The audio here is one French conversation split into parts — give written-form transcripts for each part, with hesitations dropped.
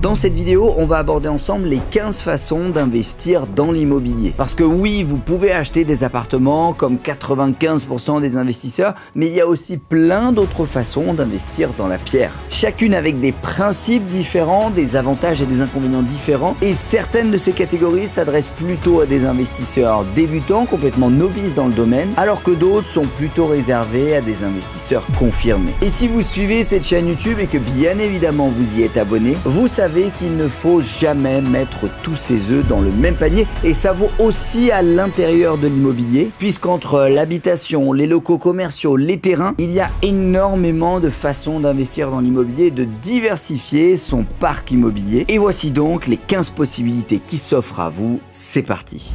Dans cette vidéo, on va aborder ensemble les 15 façons d'investir dans l'immobilier. Parce que oui, vous pouvez acheter des appartements comme 95% des investisseurs, mais il y a aussi plein d'autres façons d'investir dans la pierre. Chacune avec des principes différents, des avantages et des inconvénients différents, et certaines de ces catégories s'adressent plutôt à des investisseurs débutants, complètement novices dans le domaine, alors que d'autres sont plutôt réservés à des investisseurs confirmés. Et si vous suivez cette chaîne YouTube et que bien évidemment vous y êtes abonné, vous savez qu'il ne faut jamais mettre tous ses œufs dans le même panier, et ça vaut aussi à l'intérieur de l'immobilier, puisqu'entre l'habitation, les locaux commerciaux, les terrains, il y a énormément de façons d'investir dans l'immobilier et de diversifier son parc immobilier. Et voici donc les 15 possibilités qui s'offrent à vous. C'est parti.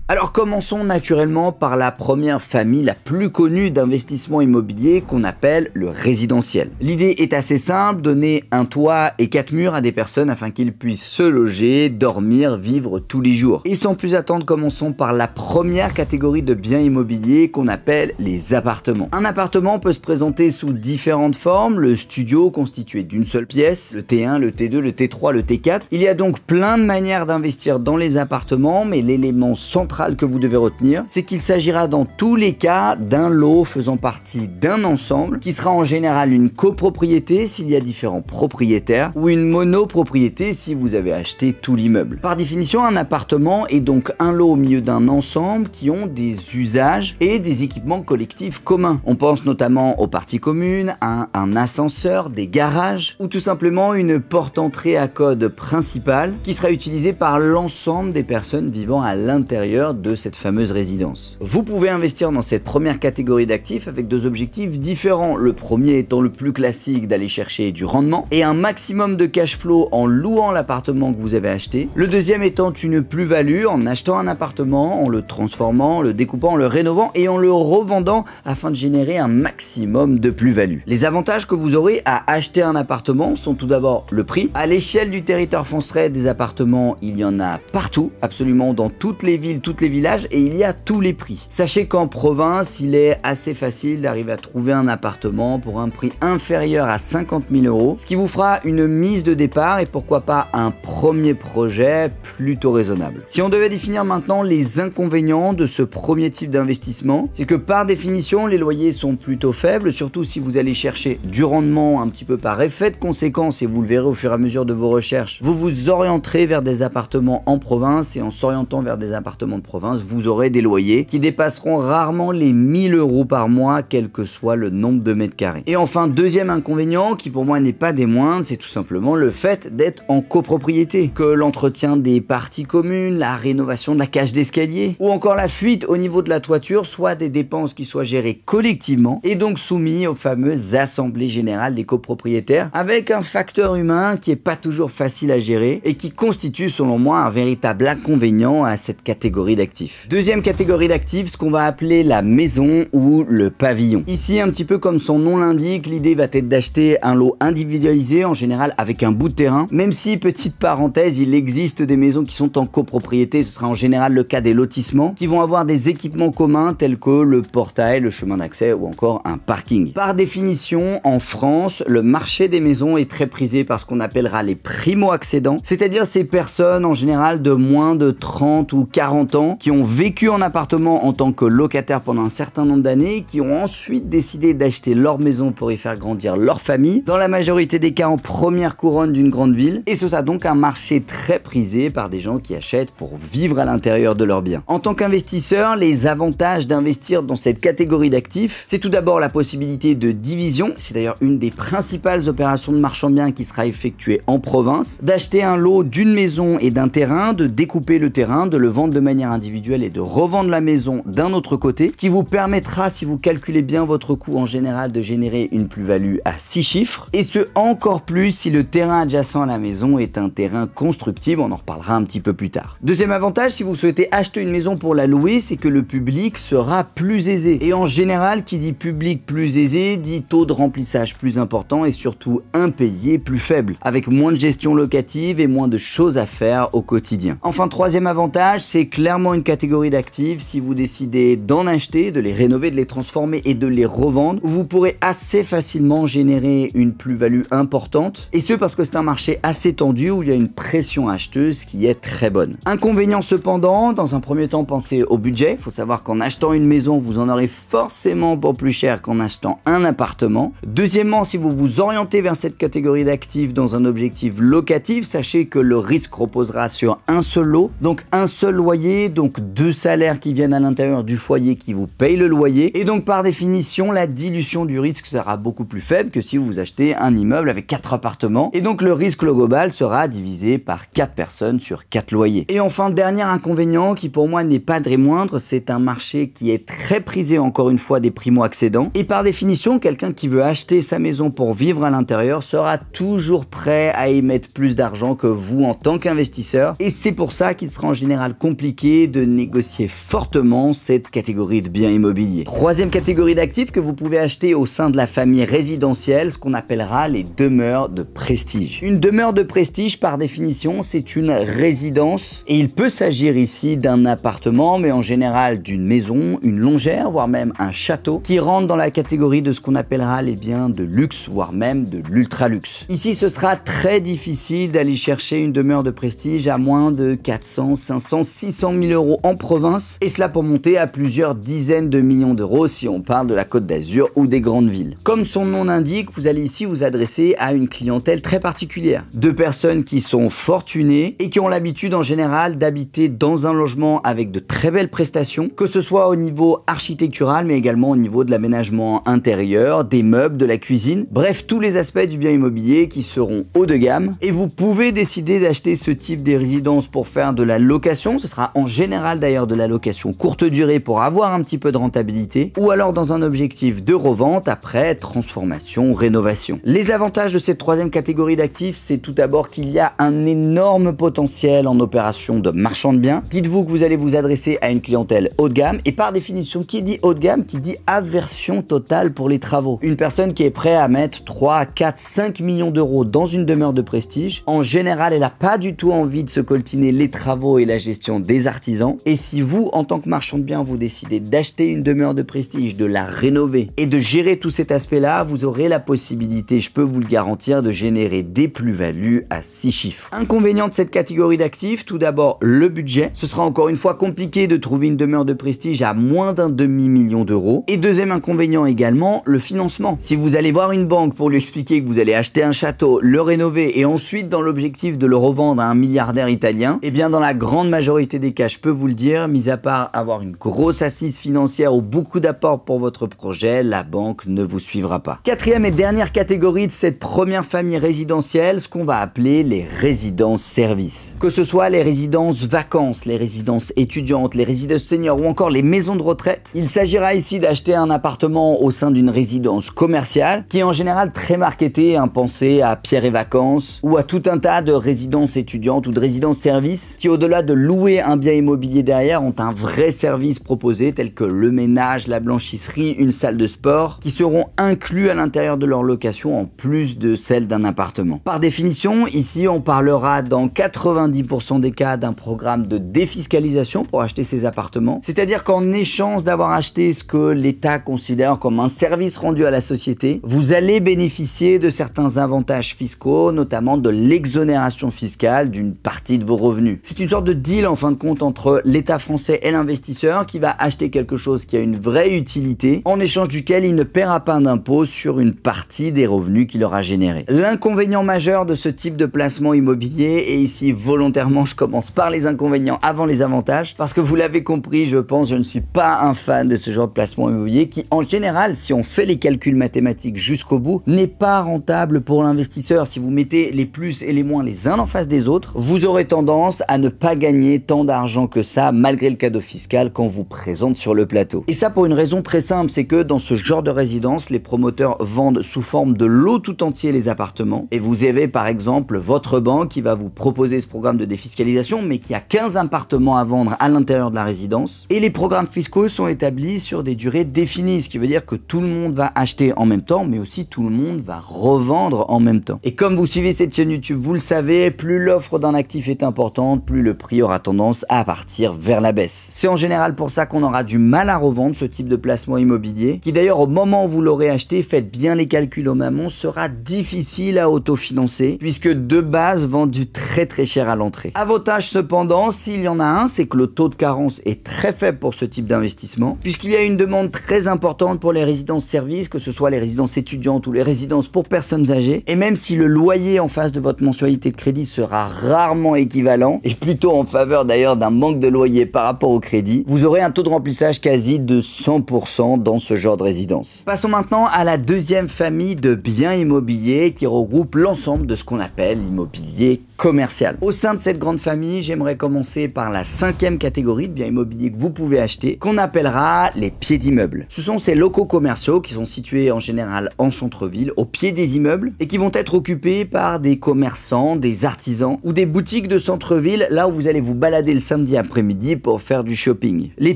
Alors commençons naturellement par la première famille la plus connue d'investissement immobilier qu'on appelle le résidentiel. L'idée est assez simple, donner un toit et 4 murs à des personnes afin qu'ils puissent se loger, dormir, vivre tous les jours. Et sans plus attendre, commençons par la première catégorie de biens immobiliers qu'on appelle les appartements. Un appartement peut se présenter sous différentes formes, le studio constitué d'une seule pièce, le T1, le T2, le T3, le T4. Il y a donc plein de manières d'investir dans les appartements, mais l'élément central que vous devez retenir, c'est qu'il s'agira dans tous les cas d'un lot faisant partie d'un ensemble qui sera en général une copropriété s'il y a différents propriétaires ou une monopropriété si vous avez acheté tout l'immeuble. Par définition, un appartement est donc un lot au milieu d'un ensemble qui ont des usages et des équipements collectifs communs. On pense notamment aux parties communes, à un ascenseur, des garages ou tout simplement une porte-entrée à code principale qui sera utilisée par l'ensemble des personnes vivant à l'intérieur de cette fameuse résidence. Vous pouvez investir dans cette première catégorie d'actifs avec deux objectifs différents. Le premier étant le plus classique d'aller chercher du rendement et un maximum de cash flow en louant l'appartement que vous avez acheté. Le deuxième étant une plus-value en achetant un appartement, en le transformant, en le découpant, en le rénovant et en le revendant afin de générer un maximum de plus-value. Les avantages que vous aurez à acheter un appartement sont tout d'abord le prix. À l'échelle du territoire français, des appartements, il y en a partout, absolument dans toutes les villes, toutes les villages, et il y a tous les prix. Sachez qu'en province, il est assez facile d'arriver à trouver un appartement pour un prix inférieur à 50 000 €, ce qui vous fera une mise de départ et pourquoi pas un premier projet plutôt raisonnable. Si on devait définir maintenant les inconvénients de ce premier type d'investissement, c'est que par définition, les loyers sont plutôt faibles, surtout si vous allez chercher du rendement un petit peu par effet de conséquence, et vous le verrez au fur et à mesure de vos recherches, vous vous orienterez vers des appartements en province, et en s'orientant vers des appartements de province, vous aurez des loyers qui dépasseront rarement les 1 000 € par mois, quel que soit le nombre de mètres carrés. Et enfin, deuxième inconvénient, qui pour moi n'est pas des moindres, c'est tout simplement le fait d'être en copropriété. Que l'entretien des parties communes, la rénovation de la cage d'escalier, ou encore la fuite au niveau de la toiture, soit des dépenses qui soient gérées collectivement, et donc soumis aux fameuses assemblées générales des copropriétaires, avec un facteur humain qui est pas toujours facile à gérer, et qui constitue selon moi un véritable inconvénient à cette catégorie d'actifs. Deuxième catégorie d'actifs, ce qu'on va appeler la maison ou le pavillon. Ici, un petit peu comme son nom l'indique, l'idée va être d'acheter un lot individualisé, en général avec un bout de terrain, même si, petite parenthèse, il existe des maisons qui sont en copropriété, ce sera en général le cas des lotissements, qui vont avoir des équipements communs tels que le portail, le chemin d'accès ou encore un parking. Par définition, en France, le marché des maisons est très prisé par ce qu'on appellera les primo-accédants, c'est-à-dire ces personnes en général de moins de 30 ou 40 ans qui ont vécu en appartement en tant que locataire pendant un certain nombre d'années, qui ont ensuite décidé d'acheter leur maison pour y faire grandir leur famille, dans la majorité des cas en première couronne d'une grande ville, et ce sera donc un marché très prisé par des gens qui achètent pour vivre à l'intérieur de leurs biens. En tant qu'investisseur, les avantages d'investir dans cette catégorie d'actifs, c'est tout d'abord la possibilité de division, c'est d'ailleurs une des principales opérations de marchand de biens qui sera effectuée en province, d'acheter un lot d'une maison et d'un terrain, de découper le terrain, de le vendre de manière individuelle et de revendre la maison d'un autre côté, qui vous permettra, si vous calculez bien votre coût en général, de générer une plus-value à 6 chiffres, et ce encore plus si le terrain adjacent à la maison est un terrain constructible, on en reparlera un petit peu plus tard. Deuxième avantage, si vous souhaitez acheter une maison pour la louer, c'est que le public sera plus aisé, et en général, qui dit public plus aisé, dit taux de remplissage plus important et surtout impayé plus faible, avec moins de gestion locative et moins de choses à faire au quotidien. Enfin, troisième avantage, c'est clairement une catégorie d'actifs, si vous décidez d'en acheter, de les rénover, de les transformer et de les revendre, vous pourrez assez facilement générer une plus-value importante, et ce parce que c'est un marché assez tendu où il y a une pression acheteuse qui est très bonne. Inconvénient cependant, dans un premier temps, pensez au budget. Il faut savoir qu'en achetant une maison, vous en aurez forcément pour plus cher qu'en achetant un appartement. Deuxièmement, si vous vous orientez vers cette catégorie d'actifs dans un objectif locatif, sachez que le risque reposera sur un seul lot, donc un seul loyer, donc 2 salaires qui viennent à l'intérieur du foyer qui vous payent le loyer, et donc par définition, la dilution du risque sera beaucoup plus faible que si vous achetez un immeuble avec 4 appartements, et donc le risque global sera divisé par 4 personnes sur 4 loyers. Et enfin, dernier inconvénient qui pour moi n'est pas des moindres, c'est un marché qui est très prisé encore une fois des primo-accédants, et par définition, quelqu'un qui veut acheter sa maison pour vivre à l'intérieur sera toujours prêt à y mettre plus d'argent que vous en tant qu'investisseur, et c'est pour ça qu'il sera en général compliqué de négocier fortement cette catégorie de biens immobiliers. Troisième catégorie d'actifs que vous pouvez acheter au sein de la famille résidentielle, ce qu'on appellera les demeures de prestige. Une demeure de prestige, par définition, c'est une résidence, et il peut s'agir ici d'un appartement, mais en général d'une maison, une longère, voire même un château, qui rentre dans la catégorie de ce qu'on appellera les biens de luxe, voire même de l'ultra-luxe. Ici, ce sera très difficile d'aller chercher une demeure de prestige à moins de 400, 500, 600 000 euros en province, et cela pour monter à plusieurs dizaines de millions d'euros si on parle de la Côte d'Azur ou des grandes villes. Comme son nom l'indique, vous allez ici vous adresser à une clientèle très particulière, de personnes qui sont fortunées et qui ont l'habitude en général d'habiter dans un logement avec de très belles prestations, que ce soit au niveau architectural mais également au niveau de l'aménagement intérieur, des meubles, de la cuisine, bref tous les aspects du bien immobilier qui seront haut de gamme. Et vous pouvez décider d'acheter ce type de résidence pour faire de la location, ce sera en général d'ailleurs de la location courte durée pour avoir un petit peu de rentabilité, ou alors dans un objectif de revente après transformation, rénovation. Les avantages de cette troisième catégorie d'actifs, c'est tout d'abord qu'il y a un énorme potentiel en opération de marchand de biens. Dites-vous que vous allez vous adresser à une clientèle haut de gamme, et par définition, qui dit haut de gamme, qui dit aversion totale pour les travaux. Une personne qui est prête à mettre 3, 4, 5 millions d'euros dans une demeure de prestige, en général, elle n'a pas du tout envie de se coltiner les travaux et la gestion des artisans. Et si vous, en tant que marchand de biens, vous décidez d'acheter une demeure de prestige, de la rénover et de gérer tout cet aspect-là, vous aurez la possibilité, je peux vous le garantir, de générer des plus-values à 6 chiffres. Inconvénient de cette catégorie d'actifs, tout d'abord le budget. Ce sera encore une fois compliqué de trouver une demeure de prestige à moins d'un demi-million d'euros. Et deuxième inconvénient également, le financement. Si vous allez voir une banque pour lui expliquer que vous allez acheter un château, le rénover et ensuite dans l'objectif de le revendre à un milliardaire italien, eh bien dans la grande majorité des cas, je peux vous le dire, mis à part avoir une grosse assise financière ou beaucoup d'apports pour votre projet, la banque ne vous suivra pas. Quatrième et dernière catégorie de cette première famille résidentielle, ce qu'on va appeler les résidences services. Que ce soit les résidences vacances, les résidences étudiantes, les résidences seniors ou encore les maisons de retraite, il s'agira ici d'acheter un appartement au sein d'une résidence commerciale qui est en général très marketée, pensez à Pierre et Vacances ou à tout un tas de résidences étudiantes ou de résidences services qui, au-delà de louer un bien immobilier derrière, ont un vrai service proposé tel que le ménage, la blanchisserie, une salle de sport qui seront inclus à l'intérieur de leur location en plus de celle d'un appartement. Par définition, ici on parlera dans 90% des cas d'un programme de défiscalisation pour acheter ces appartements, c'est-à-dire qu'en échange d'avoir acheté ce que l'État considère comme un service rendu à la société, vous allez bénéficier de certains avantages fiscaux, notamment de l'exonération fiscale d'une partie de vos revenus. C'est une sorte de deal en fin de compte entre l'État français et l'investisseur qui va acheter quelque chose qui a une vraie utilité, en échange duquel il ne paiera pas d'impôt sur une partie des revenus qu'il aura générés. L'inconvénient majeur de ce type de placement immobilier, et ici volontairement je commence par les inconvénients avant les avantages, parce que vous l'avez compris, je pense, je ne suis pas un fan de ce genre de placement immobilier qui en général, si on fait les calculs mathématiques jusqu'au bout, n'est pas rentable pour l'investisseur. Si vous mettez les plus et les moins les uns en face des autres, vous aurez tendance à ne pas gagner tant d'argent que ça malgré le cadeau fiscal qu'on vous présente sur le plateau. Et ça pour une raison très simple, c'est que dans ce genre de résidence, les promoteurs vendent sous forme de lot tout entier les appartements, et vous avez par exemple votre banque qui va vous proposer ce programme de défiscalisation mais qui a 15 appartements à vendre à l'intérieur de la résidence, et les programmes fiscaux sont établis sur des durées définies, ce qui veut dire que tout le monde va acheter en même temps mais aussi tout le monde va revendre en même temps. Et comme vous suivez cette chaîne YouTube, vous le savez, plus l'offre d'un actif est importante, plus le prix aura tendance à partir partir vers la baisse. C'est en général pour ça qu'on aura du mal à revendre ce type de placement immobilier, qui d'ailleurs au moment où vous l'aurez acheté, faites bien les calculs en amont, sera difficile à autofinancer, puisque de base vendu très cher à l'entrée. Avantage cependant, s'il y en a un, c'est que le taux de carence est très faible pour ce type d'investissement, puisqu'il y a une demande très importante pour les résidences-services, que ce soit les résidences étudiantes ou les résidences pour personnes âgées, et même si le loyer en face de votre mensualité de crédit sera rarement équivalent, et plutôt en faveur d'ailleurs d'un manque de loyer par rapport au crédit, vous aurez un taux de remplissage quasi de 100% dans ce genre de résidence. Passons maintenant à la deuxième famille de biens immobiliers qui regroupe l'ensemble de ce qu'on appelle l'immobilier commercial. Au sein de cette grande famille, j'aimerais commencer par la 5e catégorie de biens immobiliers que vous pouvez acheter, qu'on appellera les pieds d'immeubles. Ce sont ces locaux commerciaux qui sont situés en général en centre-ville, au pied des immeubles, et qui vont être occupés par des commerçants, des artisans ou des boutiques de centre-ville, là où vous allez vous balader le samedi après-midi pour faire du shopping. Les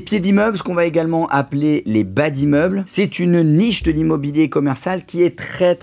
pieds d'immeubles, ce qu'on va également appeler les bas d'immeubles, c'est une niche de l'immobilier commercial qui est très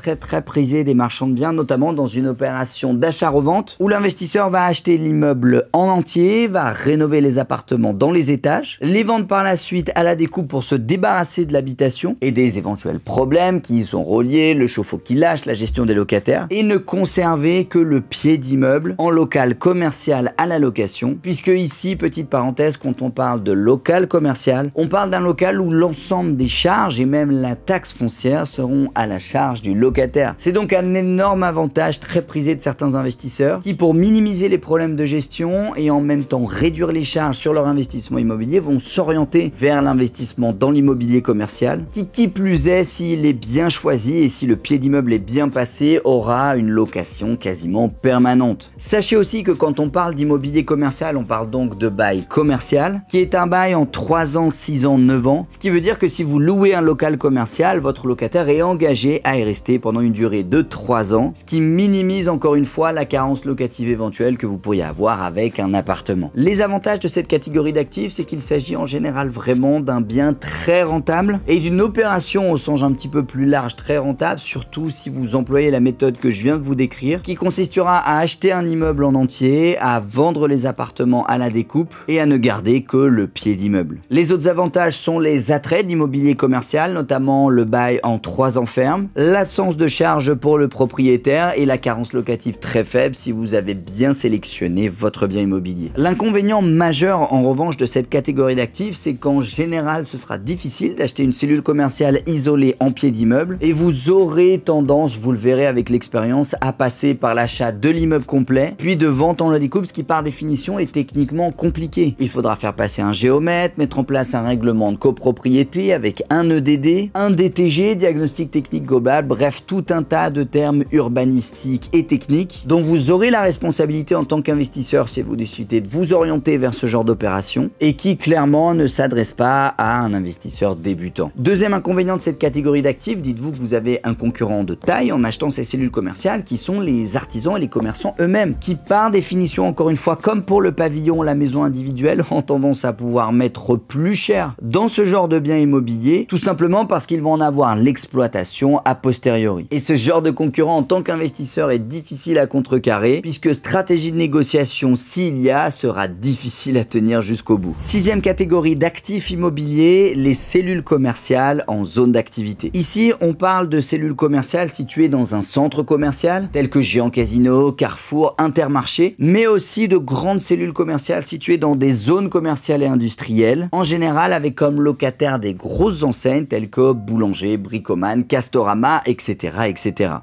prisée des marchands de biens, notamment dans une opération d'achat-revente où l'investisseur va acheter l'immeuble en entier, va rénover les appartements dans les étages, les vendre par la suite à la découpe pour se débarrasser de l'habitation et des éventuels problèmes qui y sont reliés, le chauffe-eau qui lâche, la gestion des locataires, et ne conserver que le pied d'immeuble en local commercial à la location, puisque ici, petite parenthèse, quand on parle de local commercial, on parle d'un local où l'ensemble des charges et même la taxe foncière seront à la charge du locataire. C'est donc un énorme avantage très prisé de certains investisseurs qui, pour minimiser les problèmes de gestion et en même temps réduire les charges sur leur investissement immobilier, vont s'orienter vers l'investissement dans l'immobilier commercial, qui plus est, s'il est bien choisi et si le pied d'immeuble est bien passé, aura une location quasiment permanente. Sachez aussi que quand on parle d'immobilier commercial, on parle donc de bail commercial, qui est un bail en 3 ans, 6 ans, 9 ans, ce qui veut dire que si vous louez un local commercial, votre locataire est engagé à y rester pendant une durée de 3 ans, ce qui minimise encore une fois la carence locative éventuelle que vous pourriez avoir avec un appartement. Les avantages de cette catégorie d'actifs, c'est qu'il s'agit en général vraiment d'un bien très rentable et d'une opération au sens un petit peu plus large très rentable, surtout si vous employez la méthode que je viens de vous décrire, qui consistera à acheter un immeuble en entier, à vendre les appartements à la découpe et à ne garder que le pied d'immeuble. Les autres avantages sont les attraits de l'immobilier commercial, notamment le bail en 3 ans ferme, l'absence de charges pour le propriétaire et la carence locative très faible si vous avez bien sélectionné votre bien immobilier. L'inconvénient majeur en revanche de cette catégorie d'actifs, c'est qu'en général ce sera difficile d'acheter une cellule commerciale isolée en pied d'immeuble et vous aurez tendance, vous le verrez avec l'expérience, à passer par l'achat de l'immeuble complet puis de vente en la découpe, ce qui par définition est techniquement compliqué. Il faudra faire passer un géomètre, mettre en place un règlement de copropriété avec un EDD, un DTG, diagnostic technique global, bref tout un tas de termes urbanistiques et techniques dont vous aurez la responsabilité en tant qu'investisseur si vous décidez de vous orienter vers ce genre d'opération et qui clairement ne s'adresse pas à un investisseur débutant. Deuxième inconvénient de cette catégorie d'actifs, dites-vous que vous avez un concurrent de taille en achetant ces cellules commerciales qui sont les artisans et les commerçants eux-mêmes, qui par définition, encore une fois, comme pour le pavillon, la maison individuelle, ont tendance à pouvoir mettre plus cher dans ce genre de biens immobiliers, tout simplement parce qu'ils vont en avoir l'exploitation a posteriori. Et ce genre de concurrent en tant qu'investisseur est difficile à contrecarrer, puisque stratégie de négociation s'il y a sera difficile à tenir jusqu'au bout. 6e catégorie d'actifs immobiliers, les cellules commerciales en zone d'activité. Ici, on parle de cellules commerciales situées dans un centre commercial, tel que Géant Casino, Carrefour, Intermarché, mais aussi de grandes cellules commerciales situées dans des zones commerciales et industrielles, en général avec comme locataires des grosses enseignes telles que Boulanger, Bricoman, Castorama, etc.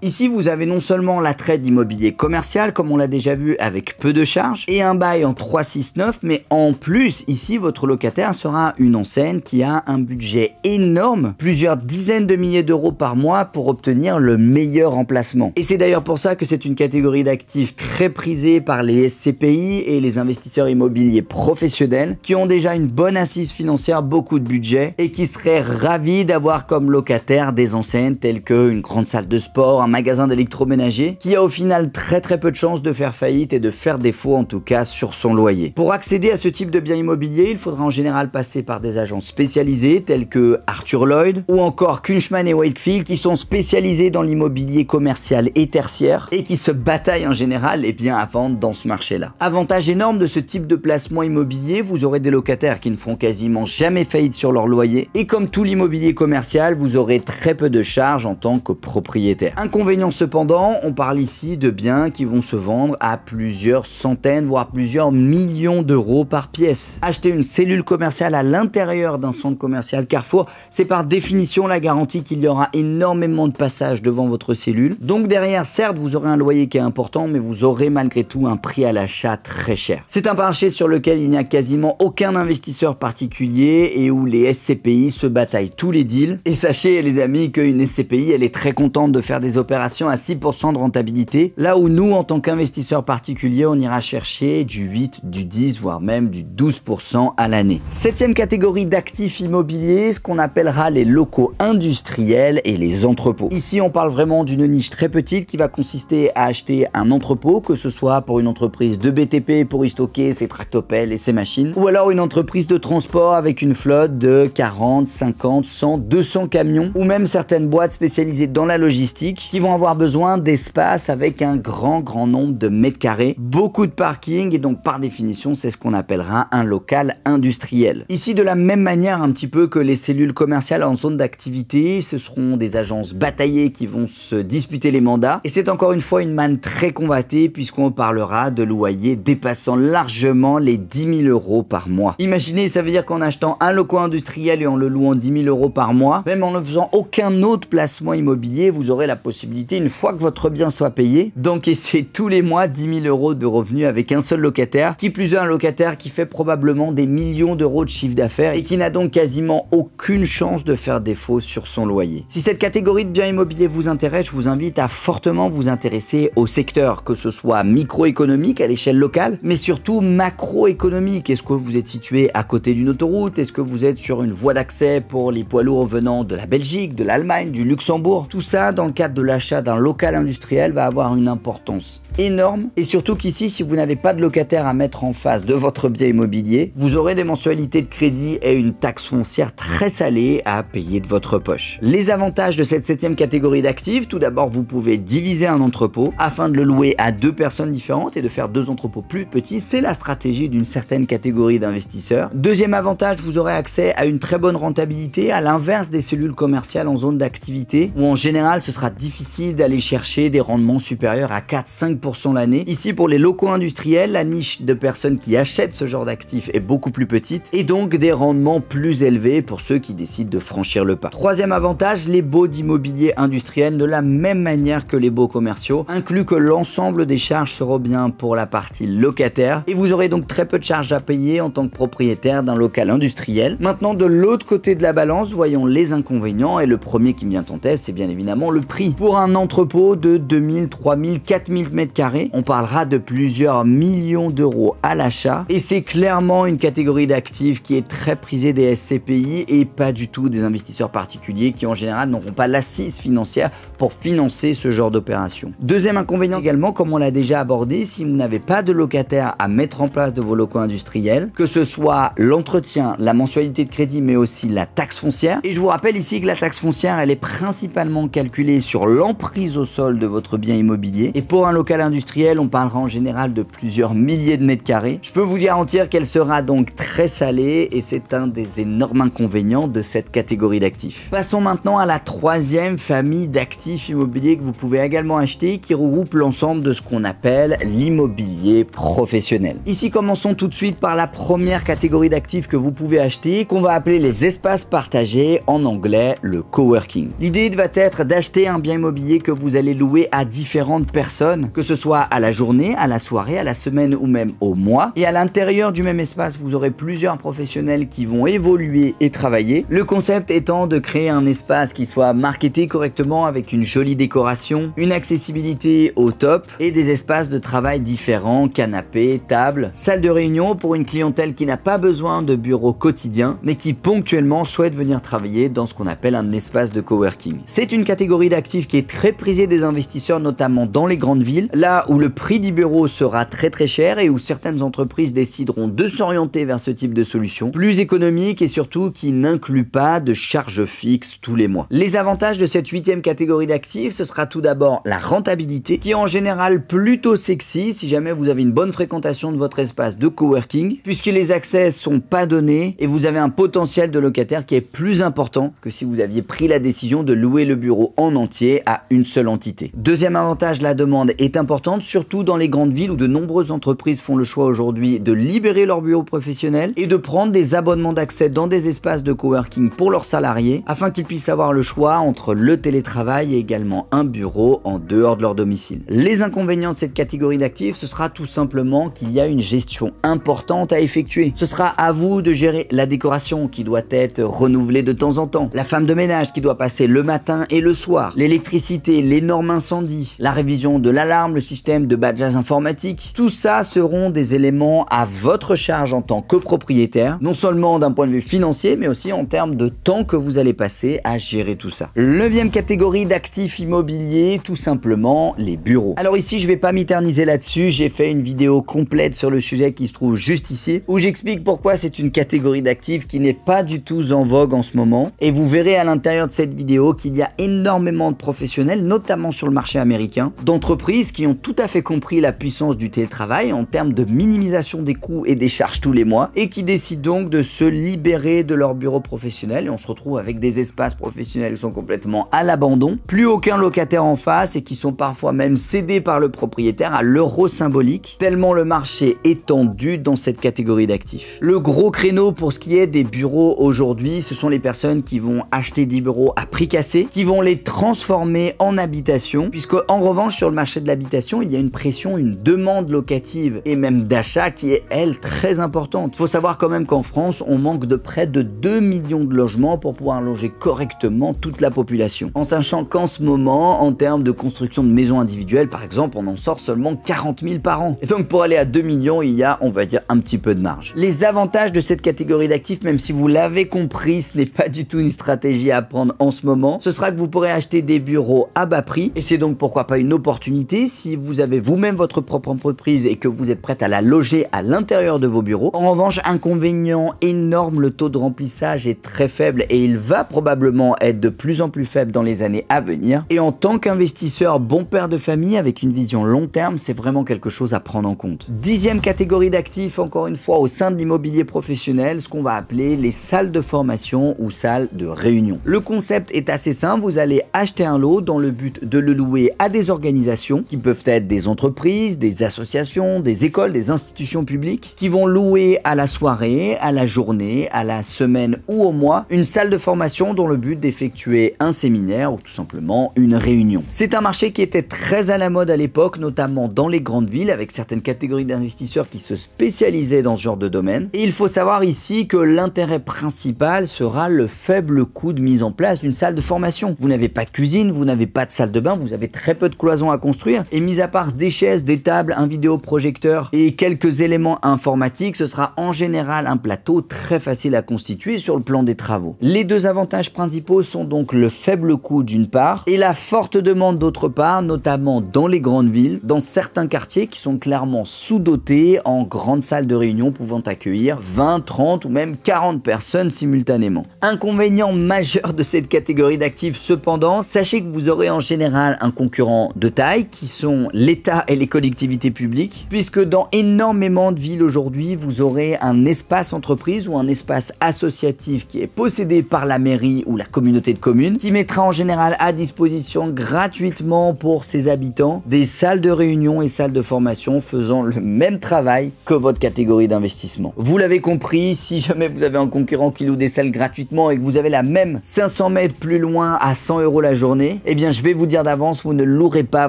Ici, vous avez non seulement l'attrait d'immobilier commercial, comme on l'a déjà vu avec peu de charges, et un bail en 3-6-9, mais en plus, ici, votre locataire sera une enseigne qui a un budget énorme, plusieurs dizaines de milliers d'euros par mois pour obtenir le meilleur emplacement. Et c'est d'ailleurs pour ça que c'est une catégorie d'actifs très prisée par les SCPI et les investisseurs immobiliers professionnels qui ont déjà une bonne assise financière, beaucoup de budget et qui seraient ravis d'avoir comme locataire des enseignes telles qu'une grande salle de sport, un magasin d'électroménager qui a au final très peu de chances de faire faillite et de faire défaut en tout cas sur son loyer. Pour accéder à ce type de bien immobilier, il faudra en général passer par des agences spécialisées telles que Arthur Lloyd ou encore Kunchman et Wakefield qui sont spécialisés dans l'immobilier commercial et tertiaire et qui se bataillent en général à vendre dans ce marché-là. Avantage énorme de ce type de placement placement immobilier, vous aurez des locataires qui ne feront quasiment jamais faillite sur leur loyer. Et comme tout l'immobilier commercial, vous aurez très peu de charges en tant que propriétaire. Inconvénient cependant, on parle ici de biens qui vont se vendre à plusieurs centaines, voire plusieurs millions d'euros par pièce. Acheter une cellule commerciale à l'intérieur d'un centre commercial Carrefour, c'est par définition la garantie qu'il y aura énormément de passages devant votre cellule. Donc derrière, certes, vous aurez un loyer qui est important, mais vous aurez malgré tout un prix à l'achat très cher. C'est un marché sur lequel il n'y a quasiment aucun investisseur particulier et où les SCPI se bataillent tous les deals. Et sachez les amis qu'une SCPI, elle est très contente de faire des opérations à 6% de rentabilité, là où nous, en tant qu'investisseurs particuliers, on ira chercher du 8, du 10, voire même du 12% à l'année. Septième catégorie d'actifs immobiliers, ce qu'on appellera les locaux industriels et les entrepôts. Ici, on parle vraiment d'une niche très petite qui va consister à acheter un entrepôt, que ce soit pour une entreprise de BTP pour y stocker ses tractopelles et ses machines, ou alors une entreprise de transport avec une flotte de 40, 50, 100, 200 camions, ou même certaines boîtes spécialisées dans la logistique qui vont avoir besoin d'espace avec un grand nombre de mètres carrés, beaucoup de parking et donc par définition c'est ce qu'on appellera un local industriel. Ici de la même manière un petit peu que les cellules commerciales en zone d'activité, ce seront des agences bataillées qui vont se disputer les mandats et c'est encore une fois une manne très convoitée puisqu'on parlera de loyers dépassant largement les 10 000 euros par mois. Imaginez, ça veut dire qu'en achetant un local industriel et en le louant 10 000 euros par mois, même en ne faisant aucun autre placement immobilier, vous aurez la possibilité, une fois que votre bien soit payé, d'encaisser tous les mois 10 000 euros de revenus avec un seul locataire, qui plus est un locataire qui fait probablement des millions d'euros de chiffre d'affaires et qui n'a donc quasiment aucune chance de faire défaut sur son loyer. Si cette catégorie de biens immobiliers vous intéresse, je vous invite à fortement vous intéresser au secteur, que ce soit microéconomique à l'échelle locale, mais surtout macroéconomique. Est-ce que vous êtes situé à côté d'une autoroute? Est-ce que vous êtes sur une voie d'accès pour les poids lourds venant de la Belgique, de l'Allemagne, du Luxembourg? Tout ça, dans le cadre de l'achat d'un local industriel, va avoir une importance énorme. Et surtout qu'ici, si vous n'avez pas de locataire à mettre en face de votre bien immobilier, vous aurez des mensualités de crédit et une taxe foncière très salée à payer de votre poche. Les avantages de cette septième catégorie d'actifs, tout d'abord, vous pouvez diviser un entrepôt afin de le louer à deux personnes différentes et de faire deux entrepôts plus petits. C'est la stratégie d'une certaine catégorie d'investisseurs. Deuxième avantage, vous aurez accès à une très bonne rentabilité, à l'inverse des cellules commerciales en zone d'activité, où en général, ce sera difficile d'aller chercher des rendements supérieurs à 4-5% l'année. Ici, pour les locaux industriels, la niche de personnes qui achètent ce genre d'actifs est beaucoup plus petite et donc des rendements plus élevés pour ceux qui décident de franchir le pas. Troisième avantage, les baux d'immobilier industriel, de la même manière que les baux commerciaux, inclut que l'ensemble des charges seront bien pour la partie locataire et vous aurez donc très peu de charges à payer en tant que propriétaire d'un local industriel. Maintenant, de l'autre côté de la balance, voyons les inconvénients et le premier qui me vient en tête, c'est bien évidemment le prix. Pour un entrepôt de 2000, 3000, 4000 mètres carrés, on parlera de plusieurs millions d'euros à l'achat et c'est clairement une catégorie d'actifs qui est très prisée des SCPI et pas du tout des investisseurs particuliers qui en général n'auront pas l'assise financière pour financer ce genre d'opération. Deuxième inconvénient également, comme on l'a déjà abordé, si vous n'avez pas de locataire à mettre en place de vos locaux industriels, que ce soit l'entretien, la mensualité de crédit mais aussi la taxe foncière. Et je vous rappelle ici que la taxe foncière, elle est principalement calculée sur l'emprise au sol de votre bien immobilier et pour un local industriel, on parlera en général de plusieurs milliers de mètres carrés. Je peux vous garantir qu'elle sera donc très salée et c'est un des énormes inconvénients de cette catégorie d'actifs. Passons maintenant à la troisième famille d'actifs immobiliers que vous pouvez également acheter qui regroupe l'ensemble de ce qu'on appelle l'immobilier professionnel. Ici, commençons tout de suite par la première catégorie d'actifs que vous pouvez acheter, qu'on va appeler les espaces partagés, en anglais le coworking. L'idée va être d'acheter un bien immobilier que vous allez louer à différentes personnes, que ce soit à la journée, à la soirée, à la semaine ou même au mois. Et à l'intérieur du même espace, vous aurez plusieurs professionnels qui vont évoluer et travailler. Le concept étant de créer un espace qui soit marketé correctement avec une jolie décoration, une accessibilité au top et des espaces de travail différents, canapés, tables, salles de réunion pour une clientèle qui n'a pas besoin de bureau quotidien mais qui ponctuellement souhaite venir travailler dans ce qu'on appelle un espace de coworking. C'est une catégorie d'actifs qui est très prisée des investisseurs, notamment dans les grandes villes, là où le prix du bureau sera très cher et où certaines entreprises décideront de s'orienter vers ce type de solution, plus économique et surtout qui n'inclut pas de charges fixes tous les mois. Les avantages de cette huitième catégorie d'actifs, ce sera tout d'abord la rentabilité qui est en général plutôt sexy si jamais vous avez une bonne fréquentation de votre espace de coworking, puisque les accès sont pas donnés et vous avez un potentiel de locataire qui est plus important que si vous aviez pris la décision de louer le bureau en entier à une seule entité. Deuxième avantage, la demande est importante, surtout dans les grandes villes où de nombreuses entreprises font le choix aujourd'hui de libérer leur bureau professionnel et de prendre des abonnements d'accès dans des espaces de coworking pour leurs salariés afin qu'ils puissent avoir le choix entre le télétravail et également un bureau en dehors de leur domicile. Les inconvénients de cette catégorie d'actifs, ce sera tout simplement qu'il y a une gestion importante à effectuer. Ce sera à vous de gérer la décoration qui doit être renouvelée de temps en temps, la femme de ménage qui doit passer le matin et le soir, l'électricité, les normes incendies, la révision de l'alarme, le système de badgeage informatique. Tout ça seront des éléments à votre charge en tant que propriétaire, non seulement d'un point de vue financier, mais aussi en termes de temps que vous allez passer à gérer tout ça. Neuvième catégorie d'actifs immobiliers, tout simplement les bureaux. Alors ici, je vais pas m'éterniser là-dessus, j'ai fait une vidéo complète sur le sujet qui se trouve juste ici, où j'explique pourquoi c'est une catégorie d'actifs qui n'est pas du tout en vogue en ce moment, et vous verrez à l'intérieur de cette vidéo qu'il y a énormément de professionnels, notamment sur le marché américain, d'entreprises qui ont tout à fait compris la puissance du télétravail en termes de minimisation des coûts et des charges tous les mois, et qui décident donc de se libérer de leur bureau professionnel, et on se retrouve avec des espaces professionnels qui sont complètement à l'abandon, plus aucun locataire en face, et qui sont parfois même cédés par le propriétaire à l'euro symbolique, tellement le marché est tendu dans cette catégorie d'actifs. Le gros créneau pour ce qui est des bureaux aujourd'hui, ce sont les personnes qui vont acheter des bureaux à prix cassé, qui vont les transformer en habitation, puisque en revanche sur le marché de l'habitation, il y a une pression, une demande locative et même d'achat qui est elle très importante. Il faut savoir quand même qu'en France, on manque de près de 2 millions de logements pour pouvoir loger correctement toute la population. En sachant qu'en ce moment, en termes de construction de maisons individuelles, par exemple, on en sort seulement 40 000 par an. Et donc pour aller à 2 millions, il y a, on va dire, un petit peu de marge. Les avantages de cette catégorie d'actifs, même si vous l'avez compris, ce n'est pas du tout une stratégie à prendre en ce moment, ce sera que vous pourrez acheter des bureaux à bas prix, et c'est donc pourquoi pas une opportunité si vous avez vous-même votre propre entreprise et que vous êtes prête à la loger à l'intérieur de vos bureaux. En revanche, inconvénient énorme, le taux de remplissage est très faible et il va probablement être de plus en plus faible dans les années à venir. Et en tant qu'investisseur bon père de famille avec une vision long terme, c'est vraiment quelque chose à prendre en compte. Dixième catégorie d'actifs, encore une fois au sein de l'immobilier professionnel, ce qu'on va appeler les salles de formation ou salles de réunion. Le concept est assez simple, vous allez acheter un lot dans le but de le louer à des organisations qui peuvent être des entreprises, des associations, des écoles, des institutions publiques qui vont louer à la soirée, à la journée, à la semaine ou au mois une salle de formation dont le but d'effectuer un séminaire ou tout simplement une réunion. C'est un marché qui était très à la mode à l'époque, notamment dans les grandes villes avec certaines catégories d'investisseurs qui se spécialisaient dans ce genre de domaine. Et il faut savoir ici que l'intérêt principal sera le faible coût de mise en place d'une salle de formation. Vous n'avez pas de cuisine, vous n'avez pas de salle de bain, vous avez très peu de cloisons à construire et mis à part des chaises, des tables, un vidéoprojecteur et quelques éléments informatiques, ce sera en général un plateau très facile à constituer sur le plan des travaux. Les deux avantages principaux sont donc le faible coût d'une part et la forte demande d'autre part, notamment dans les grandes villes, dans certains quartiers qui sont clairement sous-dotés en grandes salles de réunion pouvant accueillir 20, 30 ou même 40 personnes simultanément. Inconvénient majeur de cette catégorie d'actifs cependant, sachez que vous aurez en général un concurrent de taille qui sont l'État et les collectivités publiques, puisque dans énormément de villes aujourd'hui, vous aurez un espace entreprise ou un espace associatif qui est possédé par la mairie ou la communauté de communes, qui mettra en général à disposition gratuitement pour ses habitants des salles de réunion et salles de formation faisant le même travail que votre catégorie d'investissement. Vous l'avez compris, si jamais vous avez un concurrent qui loue des salles gratuitement et que vous avez la même 500 mètres plus loin à 100 € la journée, eh bien je vais vous dire d'avance, vous ne louerez pas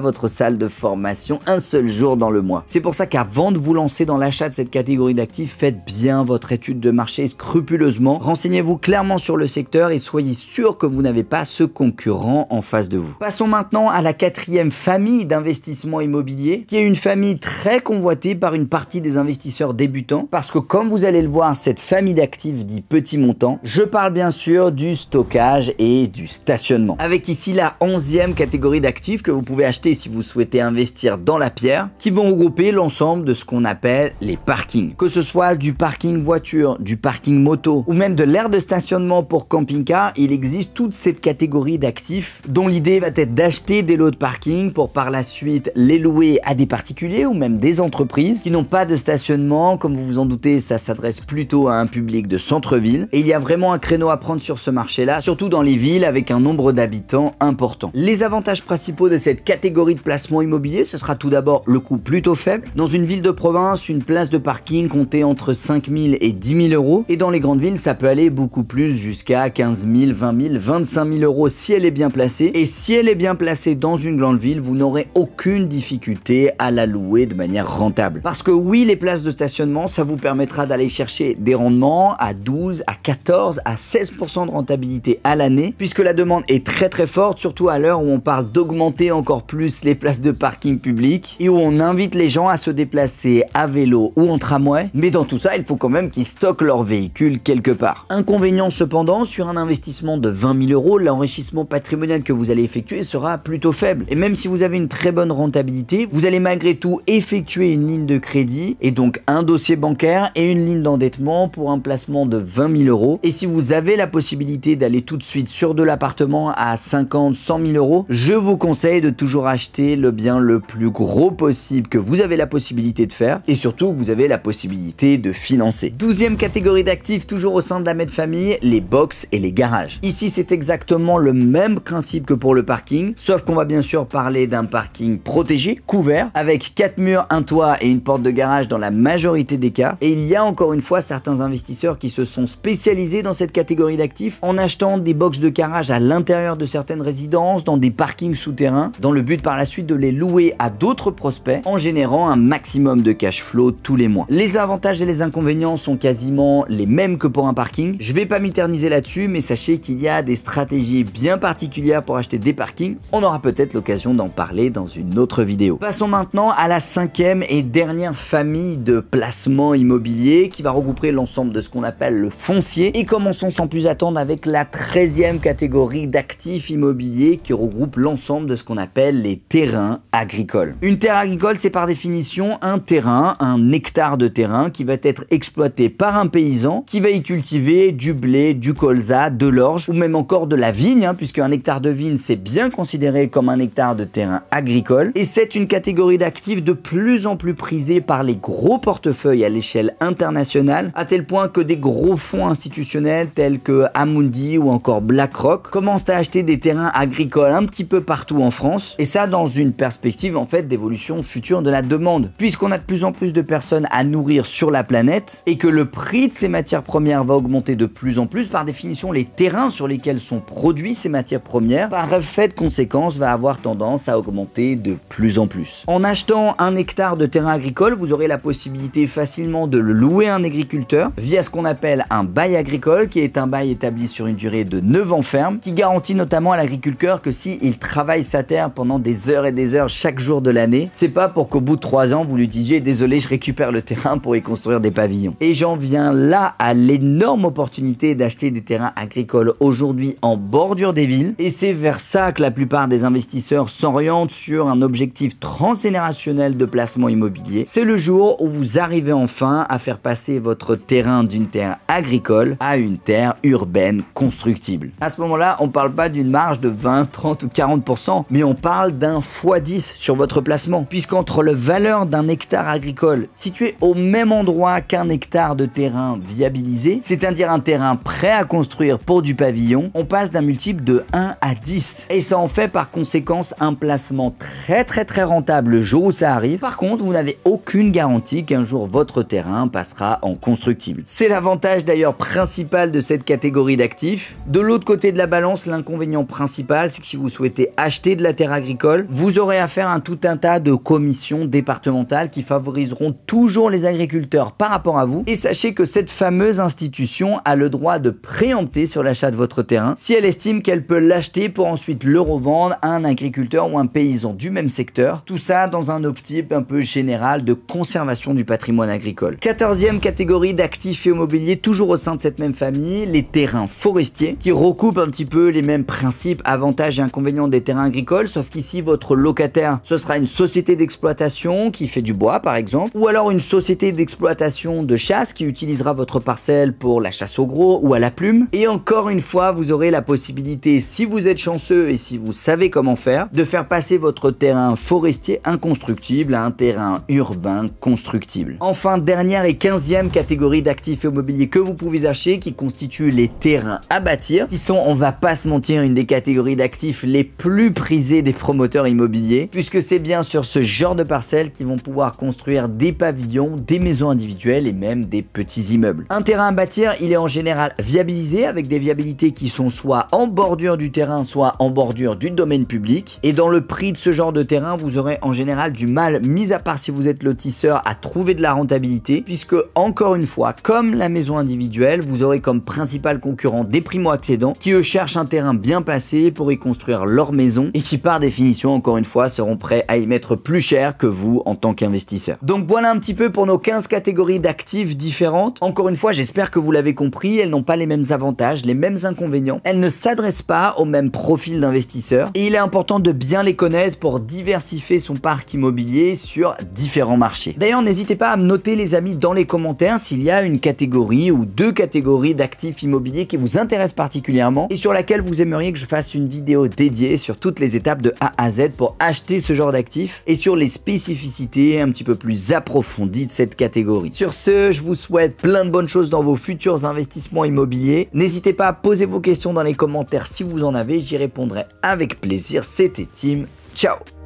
votre salle de formation un seul jour dans le mois. C'est pour ça qu'avant de vous lancer dans l'achat de cette catégorie d'actifs, faites bien votre étude de marché scrupuleusement, renseignez-vous clairement sur le secteur et soyez sûr que vous n'avez pas ce concurrent en face de vous. Passons maintenant à la quatrième famille d'investissement immobilier, qui est une famille très convoitée par une partie des investisseurs débutants, parce que comme vous allez le voir, cette famille d'actifs dit petit montant, je parle bien sûr du stockage et du stationnement. Avec ici la 11e catégorie d'actifs que vous pouvez acheter si vous souhaitez investir dans la pierre, qui vont regrouper l'ensemble de ce qu'on appelle les parkings. Que ce soit du parking voiture, du parking moto ou même de l'aire de stationnement pour camping-car, il existe toute cette catégorie d'actifs dont l'idée va être d'acheter des lots de parking pour par la suite les louer à des particuliers ou même des entreprises qui n'ont pas de stationnement stationnement, comme vous vous en doutez, ça s'adresse plutôt à un public de centre-ville. Et il y a vraiment un créneau à prendre sur ce marché-là, surtout dans les villes avec un nombre d'habitants important. Les avantages principaux de cette catégorie de placement immobilier, ce sera tout d'abord le coût plutôt faible. Dans une ville de province, une place de parking comptait entre 5 000 et 10 000 euros. Et dans les grandes villes, ça peut aller beaucoup plus, jusqu'à 15 000, 20 000, 25 000 euros si elle est bien placée. Et si elle est bien placée dans une grande ville, vous n'aurez aucune difficulté à la louer de manière rentable. Parce que oui, les places de stationnement, ça vous permettra d'aller chercher des rendements à 12, à 14, à 16% de rentabilité à l'année, puisque la demande est très forte, surtout à l'heure où on parle d'augmenter encore plus les places de parking public et où on invite les gens à se déplacer à vélo ou en tramway. Mais dans tout ça, il faut quand même qu'ils stockent leur véhicule quelque part. Inconvénient cependant, sur un investissement de 20 000 euros, l'enrichissement patrimonial que vous allez effectuer sera plutôt faible. Et même si vous avez une très bonne rentabilité, vous allez malgré tout effectuer une ligne de crédit et donc un dossier bancaire et une ligne d'endettement pour un placement de 20 000 euros. Et si vous avez la possibilité d'aller tout de suite sur de l'appartement à 50, 100 000 euros, je vous conseille de toujours acheter le bien le plus gros possible que vous avez la possibilité de faire et surtout que vous avez la possibilité de financer. 12e catégorie d'actifs, toujours au sein de la même famille, les box et les garages. Ici, c'est exactement le même principe que pour le parking, sauf qu'on va bien sûr parler d'un parking protégé, couvert, avec 4 murs, un toit et une porte de garage dans la majorité des cas. Et il y a encore une fois certains investisseurs qui se sont spécialisés dans cette catégorie d'actifs en achetant des box de garage à l'intérieur de certaines résidences, dans des parkings souterrains, dans le but par la suite de les louer à d'autres prospects en générant un maximum de cash flow tous les mois. Les avantages et les inconvénients sont quasiment les mêmes que pour un parking. Je vais pas m'éterniser là-dessus, mais sachez qu'il y a des stratégies bien particulières pour acheter des parkings. On aura peut-être l'occasion d'en parler dans une autre vidéo. Passons maintenant à la 5e et dernière famille de placements immobiliers qui va regrouper l'ensemble de ce qu'on appelle le foncier. Et commençons sans plus attendre avec la 13e catégorie d'actifs immobiliers qui regroupe l'ensemble de ce qu'on appelle les terrains agricoles. Une terre agricole, c'est par définition un terrain, un hectare de terrain qui va être exploité par un paysan qui va y cultiver du blé, du colza, de l'orge ou même encore de la vigne, puisque un hectare de vigne c'est bien considéré comme un hectare de terrain agricole. Et c'est une catégorie d'actifs de plus en plus prisée par les gros portefeuilles à l'échelle internationale, à tel point que des gros fonds institutionnels tels que Amundi ou encore BlackRock commencent à acheter des terrains agricoles un petit peu partout en France. Et ça dans une perspective en fait d'évolution future de la demande, puisqu'on a de plus en plus de personnes à nourrir sur la planète et que le prix de ces matières premières va augmenter de plus en plus. Par définition, les terrains sur lesquels sont produits ces matières premières, par effet de conséquence, va avoir tendance à augmenter de plus en plus. En achetant un hectare de terrain agricole, vous aurez la possibilité facilement de le louer à un agriculteur via ce qu'on appelle un bail agricole, qui est un bail établi sur une durée de 9 ans ferme, qui garantit notamment à l'agriculteur que s'il travaille sa terre pendant des heures et des heures chaque jour de l'année, c'est pas pour qu'au bout de 3 ans vous lui disiez désolé je récupère le terrain pour y construire des pavillons. Et j'en viens là à l'énorme opportunité d'acheter des terrains agricoles aujourd'hui en bordure des villes, et c'est vers ça que la plupart des investisseurs s'orientent sur un objectif transgénérationnel de placement immobilier. C'est le jour où vous arrivez enfin à faire passer votre terrain d'une terre agricole à une terre urbaine constructible. À ce moment-là, on parle pas d'une marge de 20, 30 ou 40%, mais on parle d'un x10 sur votre placement, puisqu'entre la valeur d'un hectare agricole situé au même endroit qu'un hectare de terrain viabilisé, c'est-à-dire un terrain prêt à construire pour du pavillon, on passe d'un multiple de 1 à 10. Et ça en fait par conséquence un placement très rentable le jour où ça arrive. Par contre, vous n'avez aucune garantie qu'un jour votre terrain passera en constructible. C'est l'avantage d'ailleurs principal de cette catégorie d'actifs. De l'autre côté de la balance, l'inconvénient principal, c'est que si vous souhaitez acheter de la terre agricole, vous aurez affaire à tout un tas de commissions départementales qui favoriseront toujours les agriculteurs par rapport à vous. Et sachez que cette fameuse institution a le droit de préempter sur l'achat de votre terrain si elle estime qu'elle peut l'acheter pour ensuite le revendre à un agriculteur ou un paysan du même secteur. Tout ça dans un optique un peu général de conservation du patrimoine agricole. 14e catégorie d'actifs immobiliers, toujours au sein de cette même famille, les terrains forestiers, qui recoupent un petit peu les mêmes principes, avantages et inconvénients des terrains agricoles, sauf qu'ici votre locataire, ce sera une société d'exploitation qui fait du bois par exemple, ou alors une société d'exploitation de chasse qui utilisera votre parcelle pour la chasse au gros ou à la plume. Et encore une fois, vous aurez la possibilité, si vous êtes chanceux et si vous savez comment faire, de faire passer votre terrain forestier inconstructible à un terrain urbain constructible. constructibles. Enfin, dernière et 15e catégorie d'actifs immobiliers que vous pouvez acheter qui constituent les terrains à bâtir, qui sont, on va pas se mentir, une des catégories d'actifs les plus prisées des promoteurs immobiliers, puisque c'est bien sur ce genre de parcelles qu'ils vont pouvoir construire des pavillons, des maisons individuelles et même des petits immeubles. Un terrain à bâtir, il est en général viabilisé avec des viabilités qui sont soit en bordure du terrain, soit en bordure du domaine public. Et dans le prix de ce genre de terrain, vous aurez en général du mal, mis à part si vous êtes lotisseur, à trouver de la rentabilité, puisque encore une fois, comme la maison individuelle, vous aurez comme principal concurrent des primo-accédants qui eux cherchent un terrain bien placé pour y construire leur maison et qui par définition, encore une fois, seront prêts à y mettre plus cher que vous en tant qu'investisseur. Donc voilà un petit peu pour nos 15 catégories d'actifs différentes. Encore une fois, j'espère que vous l'avez compris, elles n'ont pas les mêmes avantages, les mêmes inconvénients. Elles ne s'adressent pas au même profil d'investisseurs et il est important de bien les connaître pour diversifier son parc immobilier sur différents marchés. D'ailleurs, n'hésitez pas à me noter les amis dans les commentaires s'il y a une catégorie ou deux catégories d'actifs immobiliers qui vous intéressent particulièrement et sur laquelle vous aimeriez que je fasse une vidéo dédiée sur toutes les étapes de A à Z pour acheter ce genre d'actifs et sur les spécificités un petit peu plus approfondies de cette catégorie. Sur ce, je vous souhaite plein de bonnes choses dans vos futurs investissements immobiliers. N'hésitez pas à poser vos questions dans les commentaires si vous en avez, j'y répondrai avec plaisir. C'était Tim, ciao!